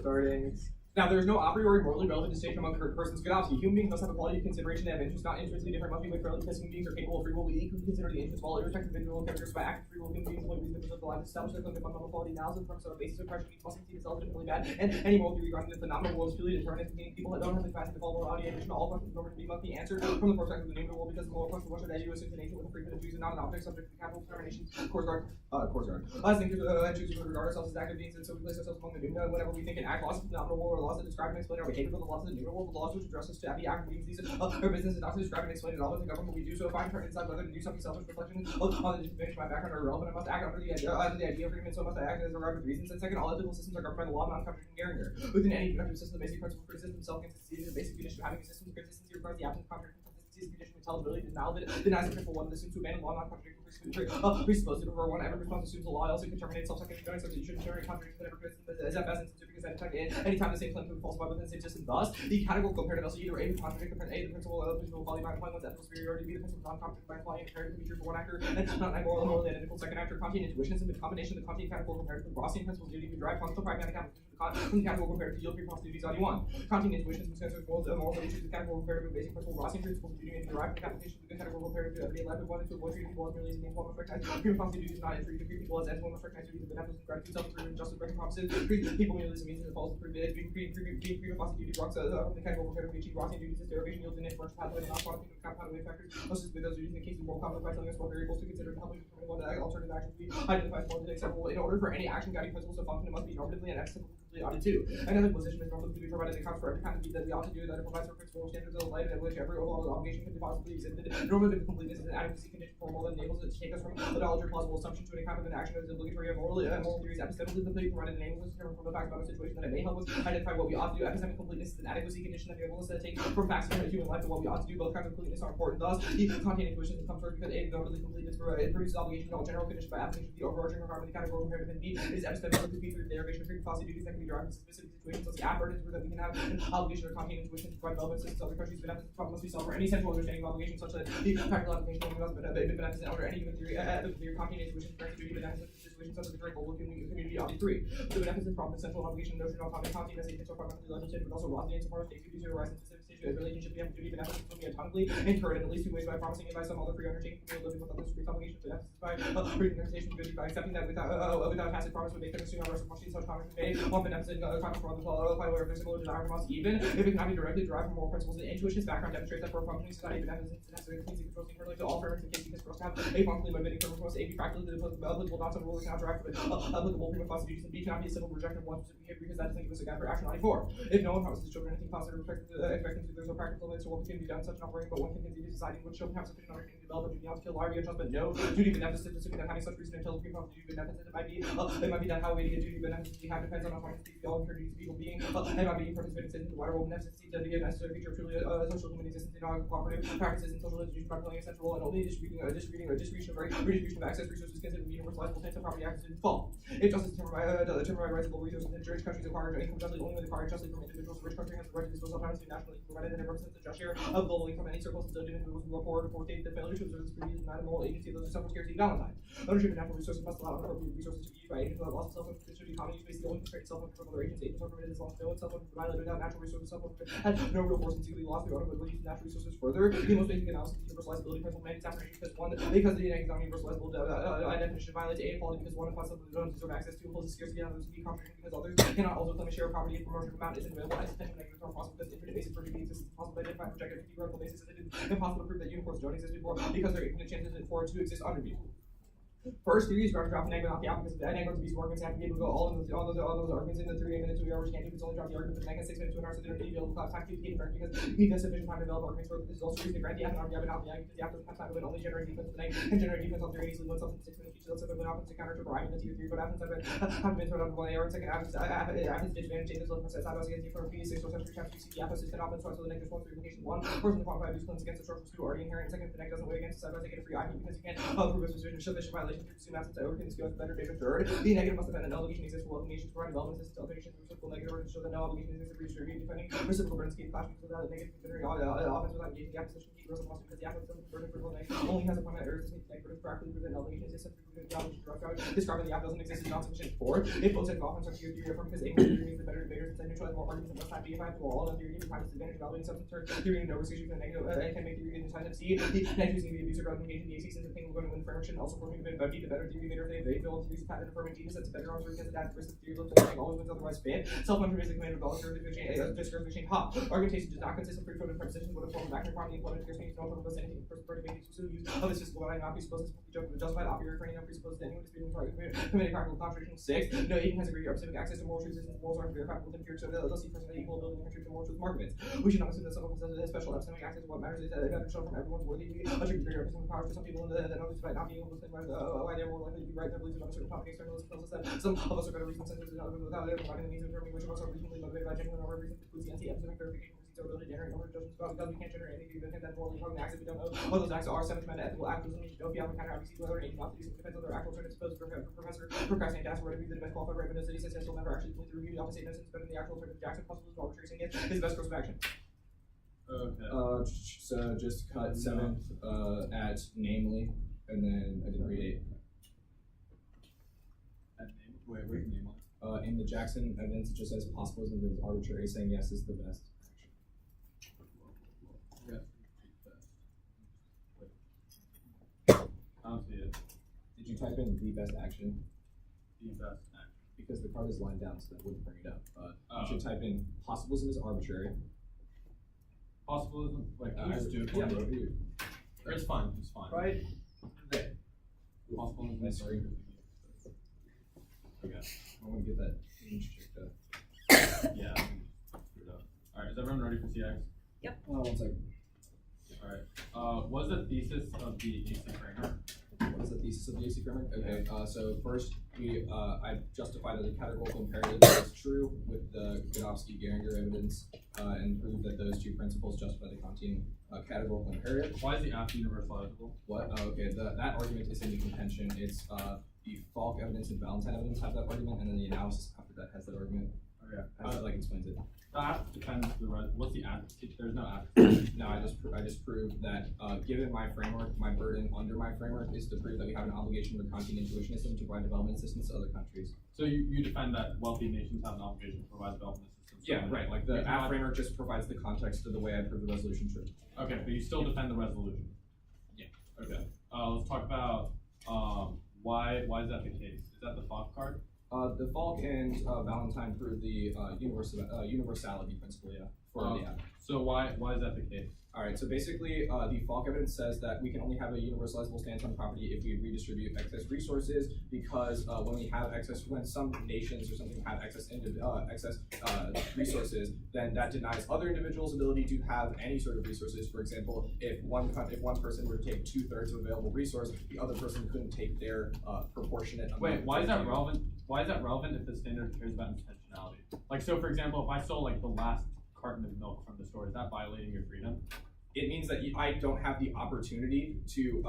Starting. Now, there is no a priori morally relevant distinction among persons. Godowski. Human beings must have a quality of consideration. They have interests not intrinsically different. Must be weighed fairly because human beings are capable of free will. We equally consider the interests of all irrespective of individual characters by active free will. Human beings only reason of the life established their fundamental quality analysis from sort of basis of pressure must concede itself legitimately bad. And any moral theory regarding the phenomenal world is purely determined. Meaning people that don't have the capacity to follow morality and addition all questions must be answered from the perspective of the nature of the world because the moral question that you assume the nature with a frequent choose and not an object subject to capital determination. Course guard. Last thing choose to regard ourselves as active beings, and so we place ourselves among the new whenever we think and act. Laws of the phenomenal world or laws that describe and explain our behavior for the laws of the new world, the laws which address us to be active beings. These our business is not to describe and explain it all, but to govern what we do. So if I'm trying to decide whether to do something selfish reflection on the disadvantage of my background are irrelevant, I must act under the idea of freedom, and so must I act as a regard reasons. And second, all ethical systems are governed by the law of non-contradicting guarantee. Within any productive system, the basic principle of criticism self-consistency is the basic condition of having a system. Consistency requires the absence of contradiction. Consistency is a condition of intelligibility. Denies the principle one that assumes to abandon law non-contradicting presupposed to prefer one. Every response assumes the law also can terminate self-contradictory, so that you shouldn't generate contradiction whenever as at best instance because anytime the same claim can be falsified within the same system. Thus, the categorical comparative also either A would contradict the principle of quality by implying one's ethical superiority, B the principle of non-contradict by implying comparative to be true for one actor and not an morally identical second actor. Kantian intuitions and the combination of the Kantian categorical comparative with Rossian principles duty to drive functional pragmatic application from the categorical comparative to yield free possibilities on one. Kantian intuitions and consensus morals that we choose the categorical comparative with basic principle Rossian principles duty and derive from the application of the categorical comparative to be alive with one and to avoid treating people as merely as a meaningful respect. Prima facie duties not entry to treat people as ends one respect duties of benevolence, gratitude, self-improvement, justice, breaking promises. Treat people merely as a means and falls through prima facie duty rocks from the categorical comparative to achieve Rossian duties as derivation yields an inference pathway and not quantitative pathway factors. Most with those duties in the case of moral conflict by telling us what variables to consider to help us determine what alternative actions we identify as morally acceptable. In order for any action guiding principles to function, it must be normatively and epistemologically ought to. Another position is normatively to be provided accounts for every kind of deed that we ought to do, that it provides for principle standards of life at which every obligation can be possibly existed. Normative completeness is an adequacy condition for moral that enables it to take us from the knowledge or plausible assumption to an account of an action that is obligatory and moral theories epistemically complete, provided enables us to determine from the facts about a situation that it may help us identify what we ought to do. Epistemic completeness is an adequacy condition that enables us to take from facts of human life and what we ought to do. Both kinds of completeness are important. Thus, the Kantian intuitions come first because A, normatively completeness produces obligation to all general conditions by application of the overarching requirement of the categorical comparative, and B, is epistemically complete through the derivation of prima facie duties that can be derived from specific situations. Thus, the afferent is that we can have an obligation or Kantian intuition to provide relevant systems. Other questions must be solved for any central understanding of obligation such that the practical application only must be beneficent under any given theory. The theory of Kantian intuition grants duty beneficent situations such as the current global community ought to be free. The beneficent from the central obligation notion of Kantian as a so fundamentally legislative, but also Rosnian so far as state duties arise in specific situation relationship. We have duty beneficent from the autonomically incurred in at least two ways by promising and by some other free undertaking to living with others free obligations by representation duty by accepting that without a tacit promise would make them assume our reciprocity such promise made one beneficent contract for others by way of visible desire from us, even if it cannot be directly derived from moral principles. The intuitionist background demonstrates that for a functioning society, beneficence is necessary to control internally to all fairness in case because for us to have a functionally motivating purpose must A be practically applicable not some rule cannot derive from it applicable prima facie duties, and B cannot be a simple rejection of one specific behavior because that doesn't give us a guide for action 94. If no one promises children anything positive expecting to there's no practical limits to what can be done such an upbringing, but one can continue deciding which children have sufficient understanding to develop a duty not to kill larvae and trust, but no duty beneficent assuming that having such reason until the prima facie duty beneficent it might be that how we get duty beneficent we have depends on how far we all incur duties of people being and by being participating in the wider world beneficence to be a necessary feature of truly social human existence in all cooperative practices and social institutions by playing a central role and only distribution of redistribution of access resources considered to be universalizable sense of property access in default. If justice determined by rights of all resources in rich countries acquired income justly only when acquired justly from individuals, the rich country has the right to dispose of nationally provided that it represents a just share of global income and any surplus of individuals who are poor to state the failure to observe this pretty animal agency of those who suffer scarcity Valentine. Ownership of natural resources must allow appropriate resources to be used by agents who have lost self-control economy space the only constraint self-control of other agents. Agents are permitted as long as no one self-control violated without natural resources self-control has no real force and secretly lost the automatic use of natural resources further. The most basic analysis of the universalizability principle mandates affirmation because one because the non-universalizable definition violates A equality because one implies something that don't deserve access to imposes scarcity on others to be contradicting because others cannot also claim a share of property if promotion amount isn't available as potential negatives are possible because infinite basis for duty exists possible to identify projected theoretical basis and it is impossible to prove that uniforms don't exist before because there are infinite chances for it to exist under view. First theory is ground drop negative, not the outcome because the negative to be arguments have to be able to go all those arguments in the 3 minutes 2 hours can't do it's only drop the argument for the next 6 minutes 2 hours so they don't need to be able to class time to be because we need sufficient time to develop arguments for this is also reason to grant the F and RB not the because the after the time will only generate defense the negative and generate defense on theory easily when something 6 minutes each so that's happens to counter to bribe in the tier 3 but happens have been thrown out of 1 hour and second happens disadvantage changes left side by against the firm P6 or 7 3 times 3 the opposite set opposite so the negative 1 3 implication 1 person to quantify abuse claims against the short 2 already inherent second if the negative doesn't weigh against the side by taking a free IP because you can't prove a sufficient violation relation to assume absence over can scale better data. Third, the negative must depend on obligation exists for wealthy nations to provide development assistance to other nations. Reciprocal negative or to show that no obligation exists for redistributing defending reciprocal burdens keep clashing without a negative considering offense without engaging the opposition. Keep reciprocal because the applicant burden for nation only has a point that errors to make burdens practically prevent obligation exists and prevent the obligation to describing the app doesn't exist is not sufficient. Four, if both sides of offense are to your theory from because ignorant theory means the better debaters and neutralize more arguments and less time to if I have to all of theory given time disadvantage evaluating substance or theory no restriction with a negative and can make theory given time to see the next using the abuser drug engaging the AC since the thing we're going to win framework should also forming a bit be the better theory later if they fail to use patent affirming genius that's a better answer because that versus theory looks like always wins otherwise fit self-confidence is the command of all discouraging exchange ha argumentation does not consist of free-floating prepositions but a form of action requiring the employment of exchange no purpose anything first party making use of this physical line not presupposed to justified a priori not presupposed to anyone disputing committing practical contradiction. 6. No agent has a greater specific access to moral truths since morals are verifiable within pure so they'll see personally equal ability to contribute to moral truth arguments. We should not assume that someone possesses special epistemic access. What matters is that it shown from everyone's worthy a greater epistemic power to some people than others despite not being able to explain why they're more likely to be right in their beliefs about a certain topic. Externalism tells us that some of us are better reason centers than others without it providing the means of determining which of us are reasonably motivated by genuine or reason includes the anti-epistemic verification our ability to generate over judgments about because we can't generate anything that can morally wrong acts if we don't know what those acts are. 7. Command ethical acts doesn't mean don't be able to counter obviously whether an agent not to do something depends on their actual alternatives. Suppose Professor procrastinate to ask whether to be the best qualified right witness that he says he'll never actually fully review the opposite evidence better than the actual alternative. Jackson possible is arbitrary saying it is the best course of action. Okay. So just cut 7th at namely, and then I didn't read 8. At name? Wait, name on? In the Jackson evidence, it just says possibilism is arbitrary, saying yes is the best action. Yeah. I don't see it. Did you type in the best action? The best action. Because the card is lined down, so that wouldn't bring it up. You should Oh. type in possibilism is arbitrary. Possibilism? Like, I just do it yeah. over here. Or it's fine. It's fine. Right. There. Possibilism is arbitrary. Okay. I want to get that change checked up. Yeah. Screwed up. Alright, is everyone ready for CX? Oh, 1 second. Alright. What is the thesis of the AC framework? What is the thesis of the AC framework? Okay, so first I justified that the categorical imperative is true with the Godofsky-Geringer evidence and proved that those two principles justify the Kantian categorical imperative. Why is the app universalizable? What? Oh, okay, that argument is in the contention. It's the Falk evidence and Valentine evidence have that argument, and then the analysis after that has that argument. Okay. As it explains it. The app depends the what's the app? There's no app. No, I just proved that given my framework, my burden under my framework is to prove that we have an obligation with Kantian intuitionism to provide development assistance to other countries. So you defend that wealthy nations have an obligation to provide development assistance? Yeah, right. Like the app framework just provides the context to the way I prove the resolution true. Okay, but you still defend the resolution? Yeah. Okay. Let's talk about why is that the case? Is that the Falk card? The Falk and Valentine prove the universality principle, yeah, for the app. So why is that the case? All right, so basically, the Falk evidence says that we can only have a universalizable stance on property if we redistribute excess resources, because when some nations or something have excess resources, then that denies other individuals' ability to have any sort of resources. For example, if one person were to take 2/3 of available resource, the other person couldn't take their proportionate amount. Wait, why is that relevant? Why is that relevant if the standard cares about intentionality? Like, so for example, if I stole like the last carton of milk from the store, is that violating your freedom? It means that I don't have the opportunity to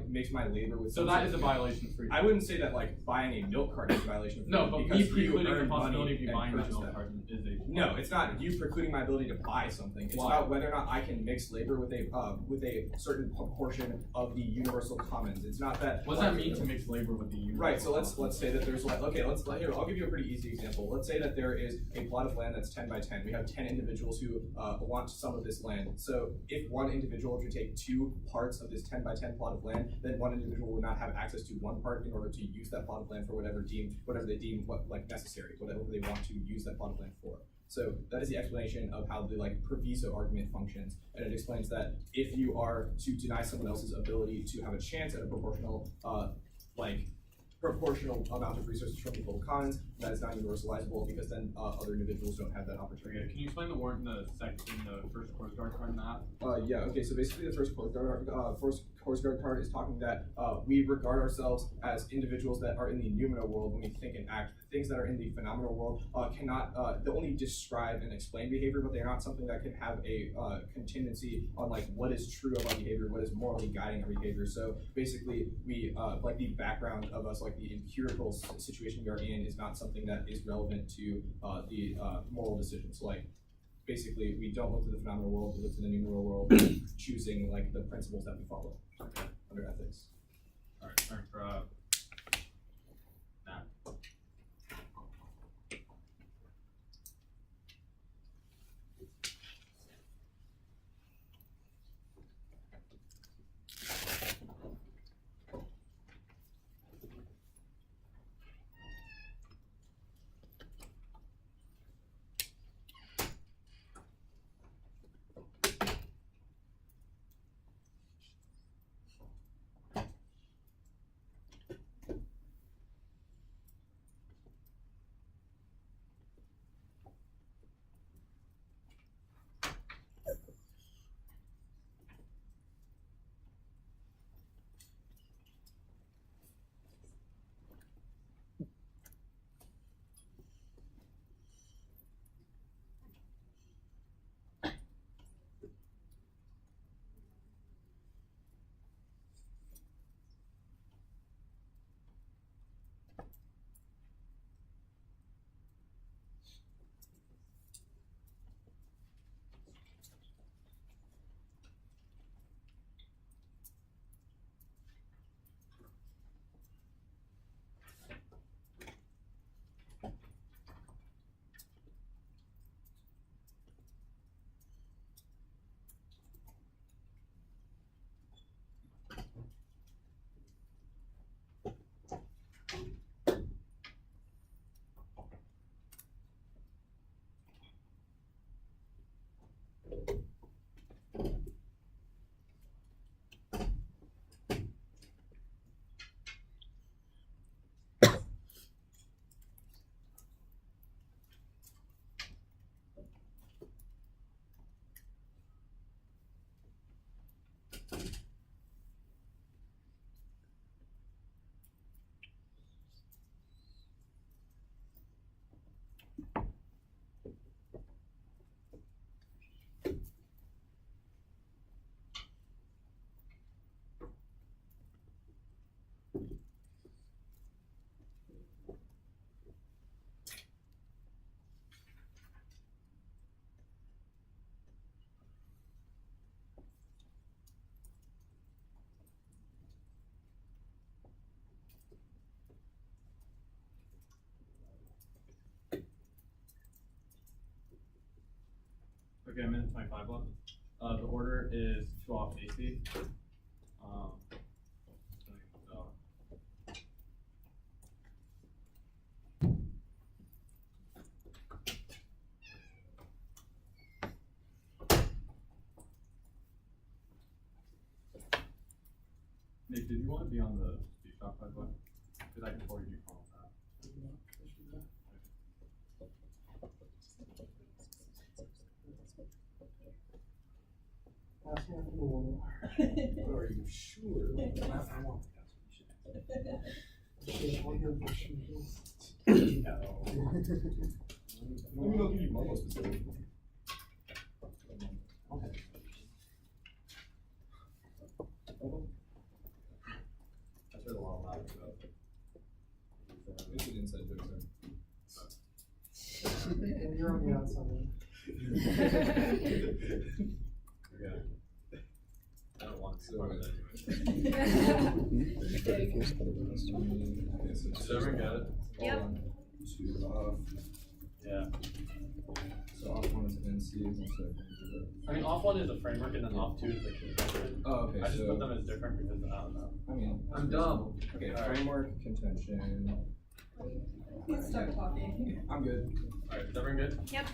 mix my labor with. So that is a violation of freedom. I wouldn't say that like buying a milk carton is a violation of freedom. No, but me precluding the possibility of you buying that milk carton is a. No, it's not. You precluding my ability to buy something. It's about whether or not I can mix labor with a certain proportion of the universal commons. It's not that. What does that mean to mix labor with the universal? Right. So let's say that there's here. I'll give you a pretty easy example. Let's say that there is a plot of land that's 10 by 10. We have 10 individuals who want some of this land. So if one individual can take 2 parts of this 10 by 10 plot of land, then one individual will not have access to 1 part in order to use that plot of land for whatever they deem necessary, whatever they want to use that plot of land for. So that is the explanation of how the proviso argument functions, and it explains that if you are to deny someone else's ability to have a chance at a proportional amount of resources from equal commons, that is not universalizable because then other individuals don't have that opportunity. Okay, can you explain the warrant in the first course guard card in the app? Yeah. Okay. So basically, the first course Korsgaard card is talking that we regard ourselves as individuals that are in the noumena world when we think and act. Things that are in the phenomenal world cannot, they only describe and explain behavior, but they're not something that can have a contingency on like what is true of our behavior, what is morally guiding our behavior. So basically, we like the background of us, like the empirical situation we are in, is not something that is relevant to the moral decisions. So, like, basically, we don't look to the phenomenal world, we look to the numeral world, choosing like the principles that we follow under ethics. All right, time for Matt. Okay, I'm in 25 left. The order is 2 off AC. So, Nick, did you want to be on the speed shop, by the way? Because I can forward you from that. Are you sure? I want Let me go give you Momo specifically. I heard a lot about it, so. It's an inside joke, sir. And you're on the outside. Okay. I don't want to So, part of that anyway. Does everyone get it? Yep. Hold on. 2 off. Yeah. So off 1 is NC, and so I mean, off 1 is a framework, and then off 2 is the contention. oh, okay. I just so put them as different because I don't know. I mean, I'm dumb. Okay, All right. framework, contention. Start talking. I'm good. Alright, is everyone good? Yep.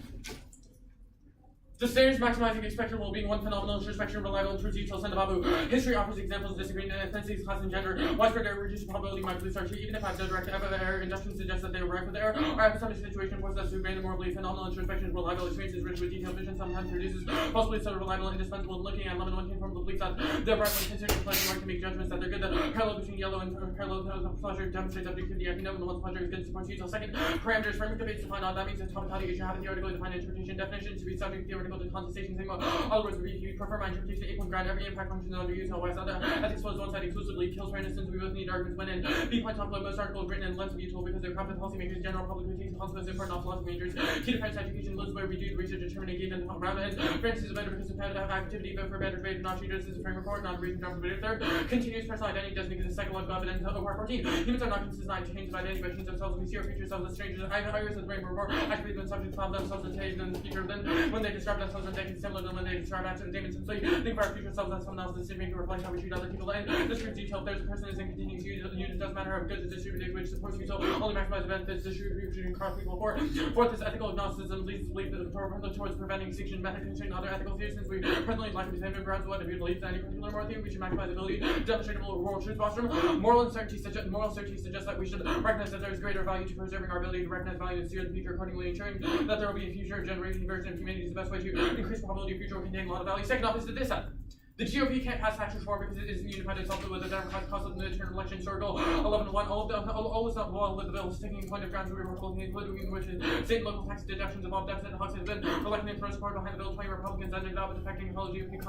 The standards maximizing expected well-being, one phenomenal introspection, reliable, true detail, send Babu. History offers examples of disagreeing in ethnicities, class, and gender. Widespread error reduces probability my police are true, even if I have no direct error. Induction suggests that they were right with error. Our episodic situation forces us to random more belief. Phenomenal introspection, reliable experiences rich with detailed vision, sometimes produces possibly so reliable and indispensable in looking at lemon one came from the belief that they're bright when considering pleasure one can make judgments that they're good. The parallel between yellow and parallel of pleasure demonstrates objectivity. I can know when the one's pleasure is good supports detail. Second, parameters, framework debates define all. That means that topicality is you have a theoretically defined interpretation definition to be subject to theoretical to contestation. Other words, if you prefer my interpretation, equal ground every impact function under use, otherwise other ethics was one side exclusively kills for innocence. We both need arguments when in B point top most articles written in lens of usual because they're competent policymakers, general public who takes consequences for non-philosophy majors. Key to French education lives where we do research, determine, engage, and around it. Francis is a better because of activity, but for better debate, not treated as a framework or not a reason to debate. Third, continuous personal identity does because it's psychological evidence of our 14. Humans are not consistent change of identity, but change themselves. We see our future selves as strangers. Iris as brain report actually when subjects found themselves as today than the future. Then when they describe themselves as they similar than when they describe acts and demons. And so you think of our future selves as someone else's decision to reflect how we treat other people. And this proves detail. If there's a person who's in continuous use, it doesn't matter how good is distributed, which supports you, so only maximize the benefits distribution across people. Fourth is ethical agnosticism leads to belief towards preventing extinction, method constraint, other ethical fears. Since we presently lack of same grounds, what if you believe that any particular moral theory, we should maximize the ability to demonstrate moral truth posture. Moral certainty suggests that we should recognize that there is greater value to preserving our ability to recognize value and steer the future accordingly, ensuring that there will be a future generation version of humanity is the best way to increase the probability of future will contain a lot of value. Second off is the this side. The GOP can't pass tax reform because it isn't unified itself with the Democratic cause of the midterm election circle 11-1. All is not well with the bill sticking point of ground to Republican, including which is state and local tax deductions involved deficit. Hawks has been elected for support behind the bill. 20 Republicans ended up defecting all GOP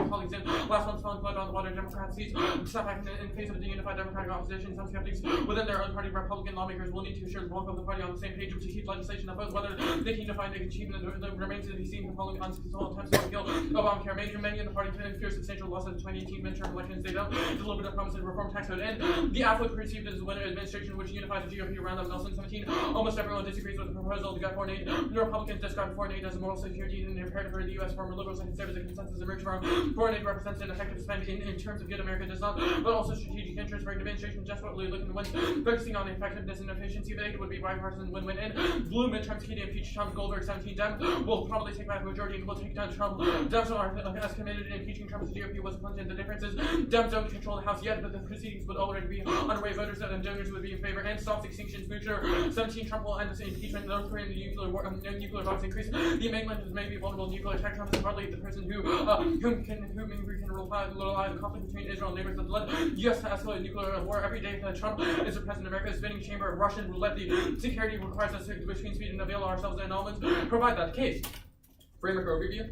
colleagues in. Last month's falling flood on the water. Democrats seized step back in face of the unified Democratic opposition. Some skeptics within their own party, Republican lawmakers will need to assure the bulk of the party on the same page to keep legislation opposed. Whether they can unify and achieve the remains to be seen following unsuccessful attempts to kill Obamacare. Many in the party fear substantial loss of 2018 midterm elections. They don't deliver the promise of reform tax code. And the affluent perceived as the winner administration, which unified the GOP around them. Nelson 17. Almost everyone disagrees with the proposal to gut foreign aid. The Republicans describe foreign aid as a moral security and imperative for the U.S. Former liberals and conservatives. A consensus emerged from foreign aid represents an effective spend in terms of good America does not, but also strategic interest for an administration desperately looking to win. Focusing on the effectiveness and efficiency of aid would be bipartisan win-win. And blue midterms key to impeach Trump. Goldberg 17 Dem will probably take back a majority and will take down Trump. Dems are as committed in impeaching Trump as the GOP was plunged in. The difference is Dems don't control the House yet, but the proceedings would already be underway. Voters and donors would be in favor and stops extinction. Future 17 Trump will end this impeachment. North Korea and the nuclear bombs increase. The amendment may be vulnerable to nuclear attack. Trump is hardly the person whom we can rely on the conflict between Israel and neighbors that led U.S. to escalate nuclear war every day. Trump is the president of America's spinning chamber of Russian roulette. The security requires us to between speed and avail ourselves and elements. Provide that case. Framework overview.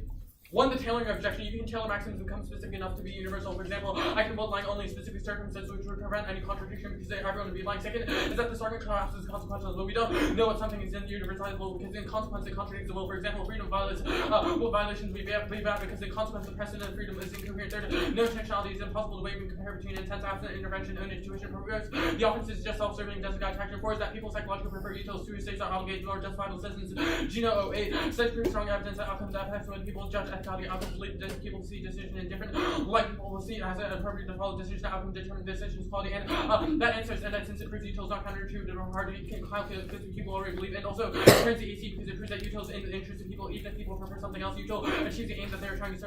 One, the tailoring objection. You can tailor maxims become specific enough to be universal. For example, I can bold line only in specific circumstances which would prevent any contradiction because everyone would be lying. Second is that this argument collapses as consequential, but we don't know what something is universalizable because in consequence it contradicts the will. For example, freedom violations be bad because in consequence the precedent of freedom is incoherent. Third, no intentionality is impossible to weigh and compare between intense absent intervention and intuition progress. The offense is just self-serving, doesn't guide action. Four is that people psychologically prefer utils to states are obligated nor justifiable citizens. Gino 08 such proves strong evidence that outcomes affect when people judge ethicality. Outcomes lead people see decision in different light. People will see it as an appropriate to follow decision outcome determine decision's quality. And that answers and that since it proves utils not counterintuitive and hard to calculate because people already believe. And also turns the AC because it proves that utils in the interest of people even if people prefer something else. Util achieves the aim that they are trying to serve.